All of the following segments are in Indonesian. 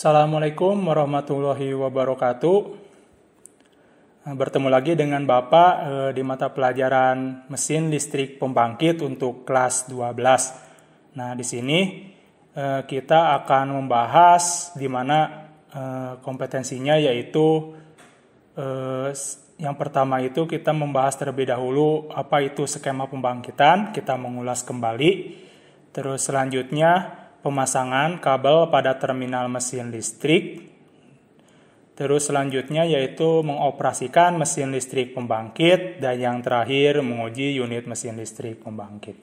Assalamualaikum warahmatullahi wabarakatuh. Bertemu lagi dengan Bapak di mata pelajaran mesin listrik pembangkit untuk kelas 12. Nah, di sini kita akan membahas di mana kompetensinya yaitu yang pertama itu kita membahas terlebih dahulu apa itu skema pembangkitan, kita mengulas kembali. Terus selanjutnya pemasangan kabel pada terminal mesin listrik. Terus selanjutnya yaitu mengoperasikan mesin listrik pembangkit. Dan yang terakhir menguji unit mesin listrik pembangkit.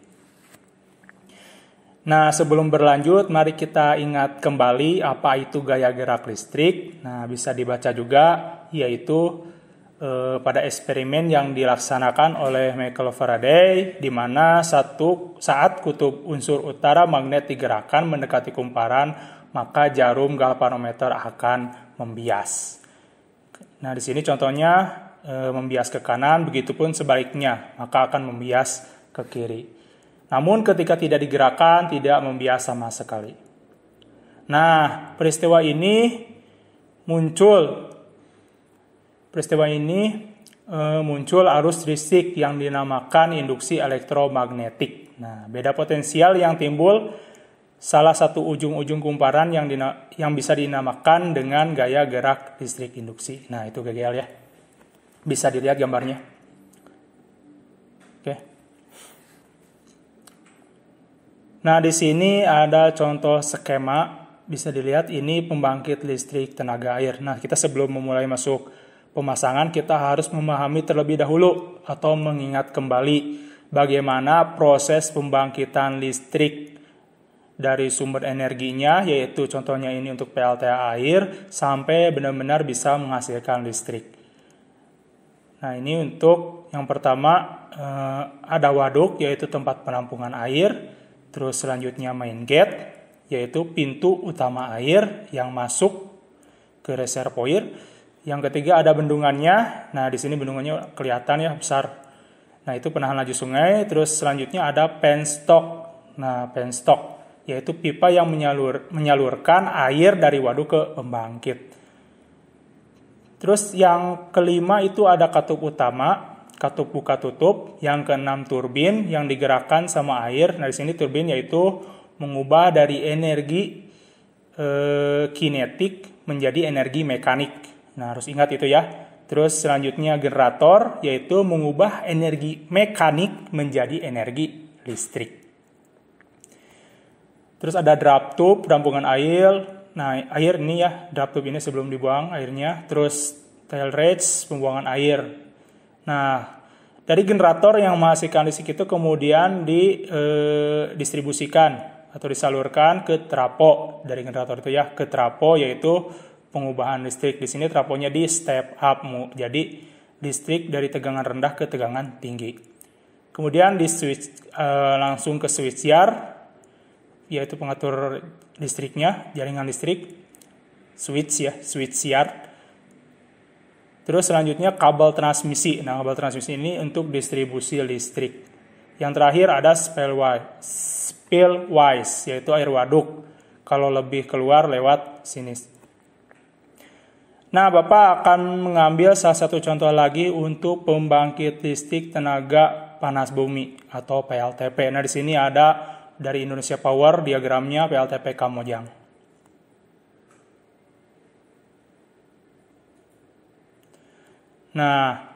Nah, sebelum berlanjut mari kita ingat kembali apa itu gaya gerak listrik. Nah, bisa dibaca juga yaitu pada eksperimen yang dilaksanakan oleh Michael Faraday, di mana saat kutub unsur utara magnet digerakkan mendekati kumparan, maka jarum galvanometer akan membias. Nah, di sini contohnya membias ke kanan, begitupun sebaliknya, maka akan membias ke kiri. Namun ketika tidak digerakkan, tidak membias sama sekali. Nah, peristiwa ini muncul arus listrik yang dinamakan induksi elektromagnetik. Nah, beda potensial yang timbul salah satu ujung-ujung kumparan yang bisa dinamakan dengan gaya gerak listrik induksi. Nah, itu GGL ya. Bisa dilihat gambarnya. Oke. Nah, di sini ada contoh skema. Bisa dilihat ini pembangkit listrik tenaga air. Nah, kita sebelum memulai masuk pemasangan, kita harus memahami terlebih dahulu atau mengingat kembali bagaimana proses pembangkitan listrik dari sumber energinya, yaitu contohnya ini untuk PLTA air, sampai benar-benar bisa menghasilkan listrik. Nah, ini untuk yang pertama ada waduk, yaitu tempat penampungan air. Terus selanjutnya main gate, yaitu pintu utama air yang masuk ke reservoir. Yang ketiga ada bendungannya. Nah, di sini bendungannya kelihatan ya besar. Nah, itu penahan laju sungai. Terus selanjutnya ada penstock. Nah, penstock yaitu pipa yang menyalurkan air dari waduk ke pembangkit. Terus yang kelima itu ada katup utama, katup buka tutup. Yang keenam turbin yang digerakkan sama air. Nah, di sini turbin yaitu mengubah dari energi kinetik menjadi energi mekanik. Nah, harus ingat itu ya. Terus selanjutnya generator, yaitu mengubah energi mekanik menjadi energi listrik. Terus ada drop tube, penampungan air. Nah, air ini ya, drop tube ini sebelum dibuang airnya. Terus tail race, pembuangan air. Nah, dari generator yang menghasilkan listrik itu kemudian didistribusikan atau disalurkan ke trapo. Dari generator itu ya, ke trapo, yaitu pengubahan listrik. Di sini trafonya di step up, jadi listrik dari tegangan rendah ke tegangan tinggi. Kemudian di switch langsung ke switchyard, yaitu pengatur listriknya, jaringan listrik, switchyard. Terus selanjutnya kabel transmisi. Nah, kabel transmisi ini untuk distribusi listrik. Yang terakhir ada spillwise, yaitu air waduk. Kalau lebih keluar lewat sini. Nah, Bapak akan mengambil salah satu contoh lagi untuk pembangkit listrik tenaga panas bumi atau PLTP. Nah, di sini ada dari Indonesia Power diagramnya PLTP Kamojang. Nah,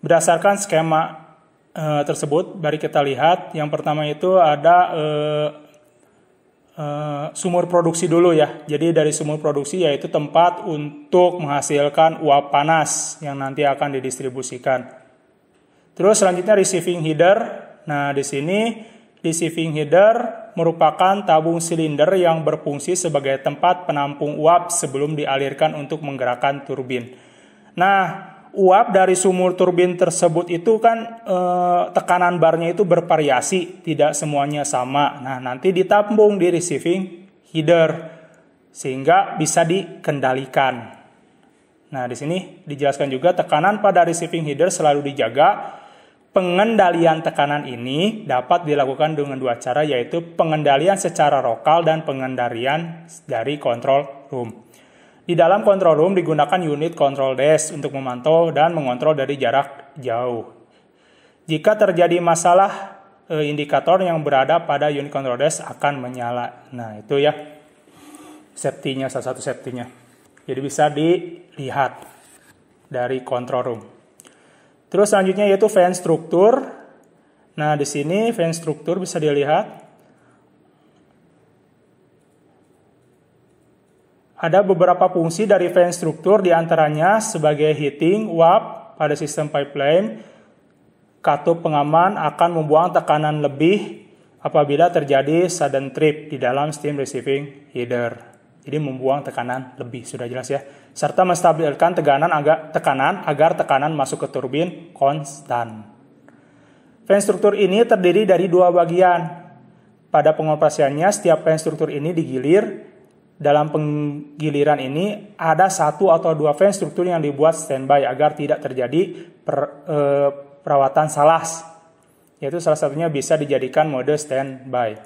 berdasarkan skema tersebut, mari kita lihat. Yang pertama itu ada sumur produksi dulu ya. Jadi dari sumur produksi yaitu tempat untuk menghasilkan uap panas yang nanti akan didistribusikan. Terus selanjutnya receiving header. Nah, di sini receiving header merupakan tabung silinder yang berfungsi sebagai tempat penampung uap sebelum dialirkan untuk menggerakkan turbin. Nah, uap dari sumur turbin tersebut itu kan tekanan barnya itu bervariasi, tidak semuanya sama. Nah, nanti ditampung di receiving header sehingga bisa dikendalikan. Nah, di sini dijelaskan juga tekanan pada receiving header selalu dijaga. Pengendalian tekanan ini dapat dilakukan dengan dua cara, yaitu pengendalian secara lokal dan pengendalian dari control room. Di dalam control room digunakan unit control desk untuk memantau dan mengontrol dari jarak jauh. Jika terjadi masalah, indikator yang berada pada unit control desk akan menyala. Nah, itu ya safety-nya, salah satu safety-nya. Jadi bisa dilihat dari control room. Terus selanjutnya yaitu fan struktur. Nah, di sini fan struktur bisa dilihat. Ada beberapa fungsi dari fan struktur, diantaranya sebagai heating, uap pada sistem pipeline. Katup pengaman akan membuang tekanan lebih apabila terjadi sudden trip di dalam steam receiving header. Jadi membuang tekanan lebih, sudah jelas ya. Serta menstabilkan tekanan agar tekanan masuk ke turbin konstan. Fan struktur ini terdiri dari dua bagian. Pada pengoperasiannya, setiap fan struktur ini digilir. Dalam penggiliran ini ada satu atau dua fan struktur yang dibuat standby agar tidak terjadi perawatan salas. Yaitu salah satunya bisa dijadikan mode standby.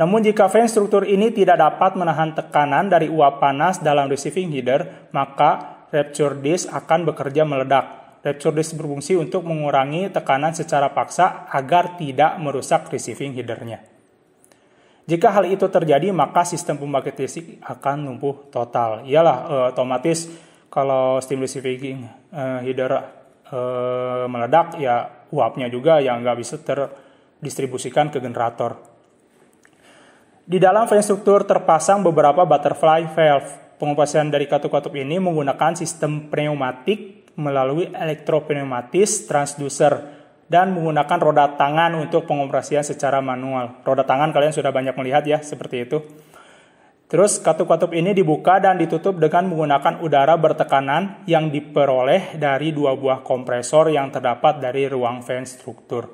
Namun jika fan struktur ini tidak dapat menahan tekanan dari uap panas dalam receiving header, maka rupture disk akan bekerja meledak. Rupture disk berfungsi untuk mengurangi tekanan secara paksa agar tidak merusak receiving headernya. Jika hal itu terjadi, maka sistem pembangkit listrik akan lumpuh total. Iyalah, otomatis kalau steam receiving header meledak, ya uapnya juga yang nggak bisa terdistribusikan ke generator. Di dalam fan struktur terpasang beberapa butterfly valve. Pengoperasian dari katup-katup ini menggunakan sistem pneumatik melalui elektropneumatis transducer dan menggunakan roda tangan untuk pengoperasian secara manual. Roda tangan kalian sudah banyak melihat ya, seperti itu. Terus katup-katup ini dibuka dan ditutup dengan menggunakan udara bertekanan yang diperoleh dari dua buah kompresor yang terdapat dari ruang fan struktur.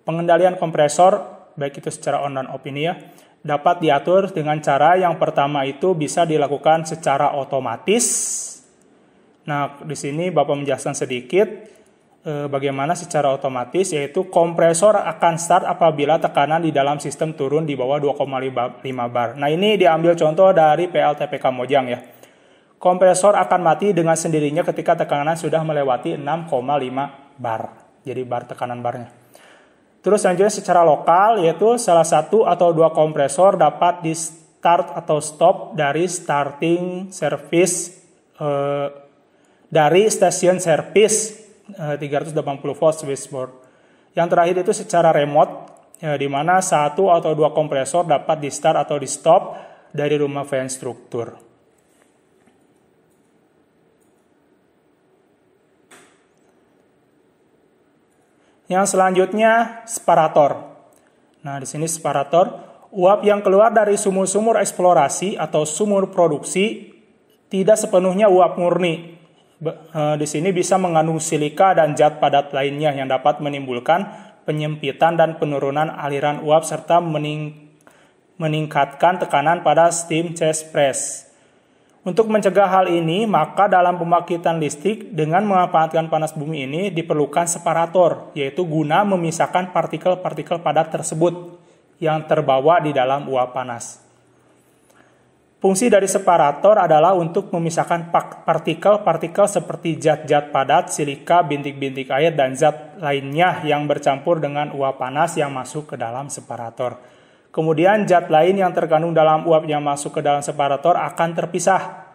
Pengendalian kompresor, baik itu secara on dan off ini ya, dapat diatur dengan cara yang pertama itu bisa dilakukan secara otomatis. Nah, di sini Bapak menjelaskan sedikit bagaimana secara otomatis, yaitu kompresor akan start apabila tekanan di dalam sistem turun di bawah 2,5 bar. Nah, ini diambil contoh dari PLTP Kamojang ya. Kompresor akan mati dengan sendirinya ketika tekanan sudah melewati 6,5 bar. Jadi bar tekanan barnya. Terus selanjutnya secara lokal, yaitu salah satu atau dua kompresor dapat di start atau stop dari starting service dari stasiun service 380 volt switchboard. Yang terakhir itu secara remote, di mana satu atau dua kompresor dapat di start atau di stop dari rumah fan struktur. Yang selanjutnya separator. Nah, di sini separator, uap yang keluar dari sumur-sumur eksplorasi atau sumur produksi tidak sepenuhnya uap murni. Di sini bisa mengandung silika dan zat padat lainnya yang dapat menimbulkan penyempitan dan penurunan aliran uap serta meningkatkan tekanan pada steam chest press. Untuk mencegah hal ini, maka dalam pembangkitan listrik dengan memanfaatkan panas bumi ini diperlukan separator, yaitu guna memisahkan partikel-partikel padat tersebut yang terbawa di dalam uap panas. Fungsi dari separator adalah untuk memisahkan partikel-partikel seperti zat-zat padat, silika, bintik-bintik air, dan zat lainnya yang bercampur dengan uap panas yang masuk ke dalam separator. Kemudian zat lain yang terkandung dalam uap yang masuk ke dalam separator akan terpisah.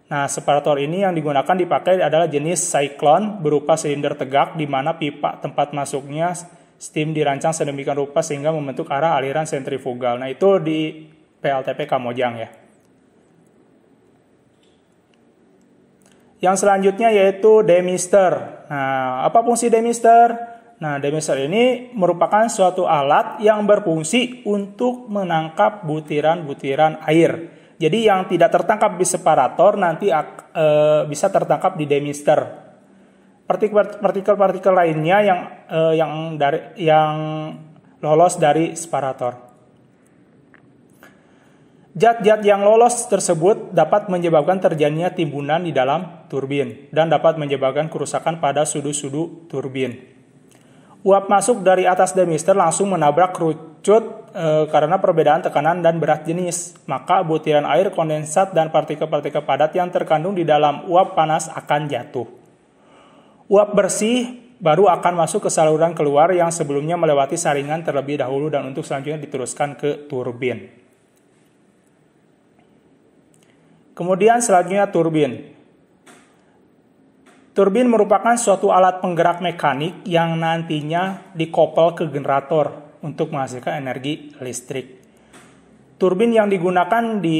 Nah, separator ini yang digunakan dipakai adalah jenis cyclone berupa silinder tegak di mana pipa tempat masuknya steam dirancang sedemikian rupa sehingga membentuk arah aliran sentrifugal. Nah, itu di PLTP Kamojang ya. Yang selanjutnya yaitu demister. Nah, apa fungsi demister? Nah, demister ini merupakan suatu alat yang berfungsi untuk menangkap butiran-butiran air. Jadi yang tidak tertangkap di separator nanti bisa tertangkap di demister. Partikel-partikel lainnya yang lolos dari separator. Zat-zat yang lolos tersebut dapat menyebabkan terjadinya timbunan di dalam turbin dan dapat menyebabkan kerusakan pada sudu-sudu turbin. Uap masuk dari atas demister langsung menabrak mengerucut karena perbedaan tekanan dan berat jenis. Maka butiran air kondensat dan partikel-partikel padat yang terkandung di dalam uap panas akan jatuh. Uap bersih baru akan masuk ke saluran keluar yang sebelumnya melewati saringan terlebih dahulu dan untuk selanjutnya diteruskan ke turbin. Kemudian selanjutnya turbin. Turbin merupakan suatu alat penggerak mekanik yang nantinya dikoppel ke generator untuk menghasilkan energi listrik. Turbin yang digunakan di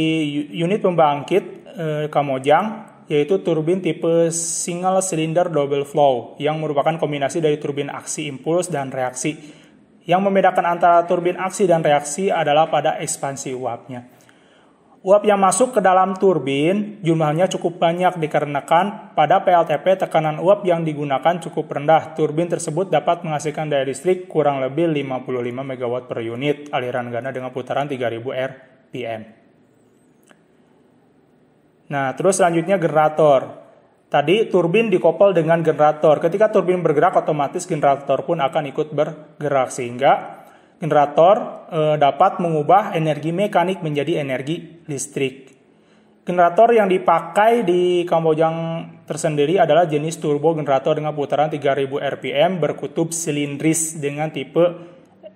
unit pembangkit Kamojang yaitu turbin tipe single cylinder double flow yang merupakan kombinasi dari turbin aksi impuls dan reaksi. Yang membedakan antara turbin aksi dan reaksi adalah pada ekspansi uapnya. Uap yang masuk ke dalam turbin jumlahnya cukup banyak dikarenakan pada PLTP tekanan uap yang digunakan cukup rendah. Turbin tersebut dapat menghasilkan daya listrik kurang lebih 55 MW per unit aliran ganda dengan putaran 3000 RPM. Nah, terus selanjutnya generator. Tadi turbin dikoppel dengan generator. Ketika turbin bergerak otomatis generator pun akan ikut bergerak sehingga generator dapat mengubah energi mekanik menjadi energi listrik. Generator yang dipakai di Kamojang tersendiri adalah jenis turbo generator dengan putaran 3000 RPM berkutub silindris dengan tipe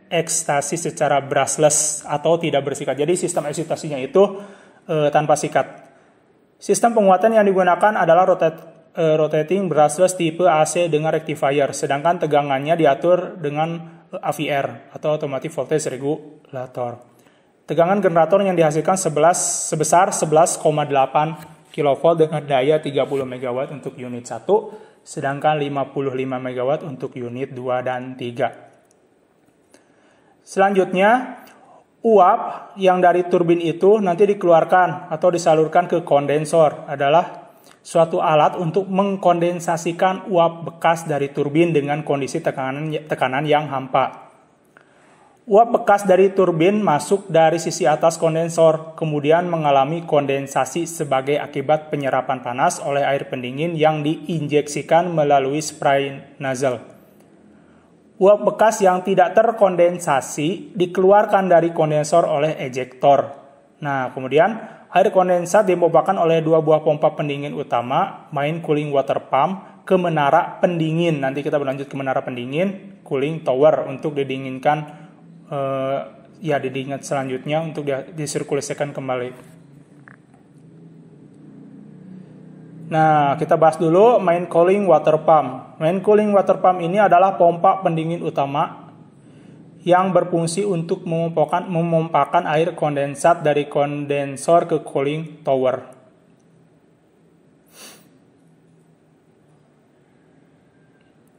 ekstasi secara brushless atau tidak bersikat. Jadi sistem eksitasinya itu tanpa sikat. Sistem penguatan yang digunakan adalah rotating brushless tipe AC dengan rectifier, sedangkan tegangannya diatur dengan AVR atau Automatic Voltage Regulator. Tegangan generator yang dihasilkan sebesar 11,8 kV dengan daya 30 MW untuk unit 1, sedangkan 55 MW untuk unit 2 dan 3. Selanjutnya, uap yang dari turbin itu nanti dikeluarkan atau disalurkan ke kondensor adalah suatu alat untuk mengkondensasikan uap bekas dari turbin dengan kondisi tekanan yang hampa. Uap bekas dari turbin masuk dari sisi atas kondensor, kemudian mengalami kondensasi sebagai akibat penyerapan panas oleh air pendingin yang diinjeksikan melalui spray nozzle. Uap bekas yang tidak terkondensasi dikeluarkan dari kondensor oleh ejektor. Nah, kemudian air kondensat dipompakan oleh dua buah pompa pendingin utama, main cooling water pump, ke menara pendingin. Nanti kita berlanjut ke menara pendingin, cooling tower untuk didinginkan, didinginkan selanjutnya untuk disirkulasikan kembali. Nah, kita bahas dulu main cooling water pump. Main cooling water pump ini adalah pompa pendingin utama yang berfungsi untuk memompakan air kondensat dari kondensor ke cooling tower.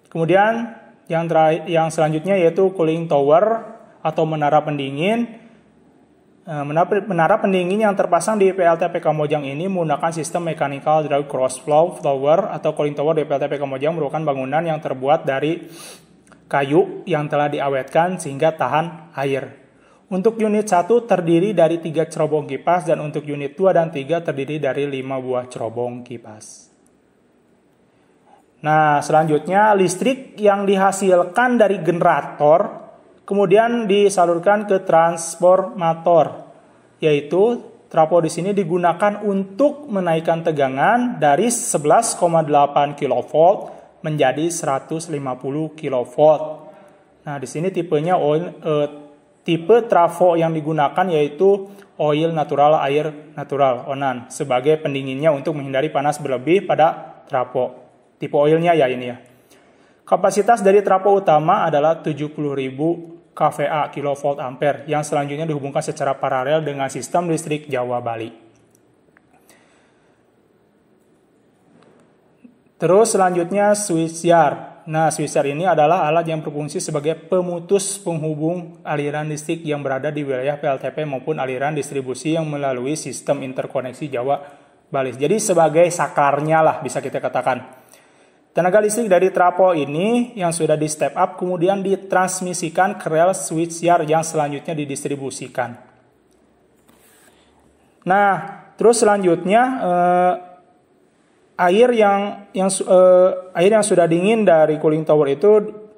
Kemudian yang selanjutnya yaitu cooling tower atau menara pendingin. Menara pendingin yang terpasang di PLTP Kamojang ini menggunakan sistem mechanical draw cross flow tower atau cooling tower di PLTP Kamojang merupakan bangunan yang terbuat dari kayu yang telah diawetkan sehingga tahan air. Untuk unit 1 terdiri dari 3 cerobong kipas dan untuk unit 2 dan 3 terdiri dari 5 buah cerobong kipas. Nah, selanjutnya listrik yang dihasilkan dari generator kemudian disalurkan ke transformator, yaitu trafo di sini digunakan untuk menaikkan tegangan dari 11,8 kV menjadi 150 kV. Nah, di sini tipenya tipe trafo yang digunakan yaitu oil natural, air natural, ONAN, sebagai pendinginnya untuk menghindari panas berlebih pada trafo. Tipe oilnya ya ini ya. Kapasitas dari trafo utama adalah 70.000 kVA kilovolt ampere yang selanjutnya dihubungkan secara paralel dengan sistem listrik Jawa Bali. Terus selanjutnya switchyard. Nah, switchyard ini adalah alat yang berfungsi sebagai pemutus penghubung aliran listrik yang berada di wilayah PLTP maupun aliran distribusi yang melalui sistem interkoneksi Jawa Bali. Jadi sebagai sakarnya lah bisa kita katakan. Tenaga listrik dari trafo ini yang sudah di step up kemudian ditransmisikan ke rel switchyard yang selanjutnya didistribusikan. Nah, terus selanjutnya air yang sudah dingin dari cooling tower itu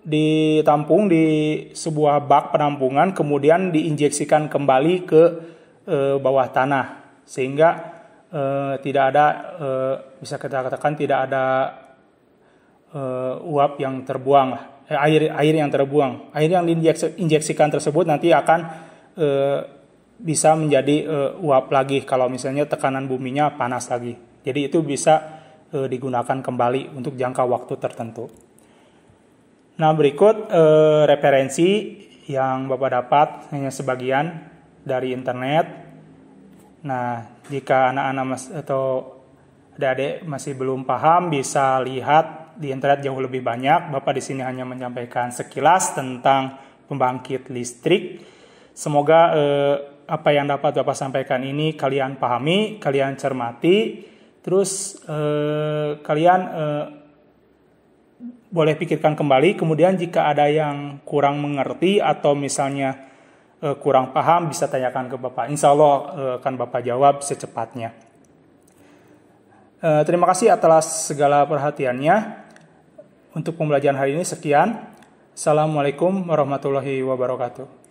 ditampung di sebuah bak penampungan, kemudian diinjeksikan kembali ke bawah tanah, sehingga tidak ada, bisa kita katakan tidak ada uap yang terbuang, air yang terbuang. Air yang diinjeksikan tersebut nanti akan bisa menjadi uap lagi kalau misalnya tekanan buminya panas lagi. Jadi itu bisa digunakan kembali untuk jangka waktu tertentu. Nah, berikut referensi yang Bapak dapat hanya sebagian dari internet. Nah, jika anak-anak atau adik-adik masih belum paham, bisa lihat di internet jauh lebih banyak. Bapak di sini hanya menyampaikan sekilas tentang pembangkit listrik. Semoga apa yang dapat Bapak sampaikan ini kalian pahami, kalian cermati, terus kalian boleh pikirkan kembali. Kemudian jika ada yang kurang mengerti atau misalnya kurang paham, bisa tanyakan ke Bapak. Insya Allah akan Bapak jawab secepatnya. Terima kasih atas segala perhatiannya. Untuk pembelajaran hari ini sekian. Assalamualaikum warahmatullahi wabarakatuh.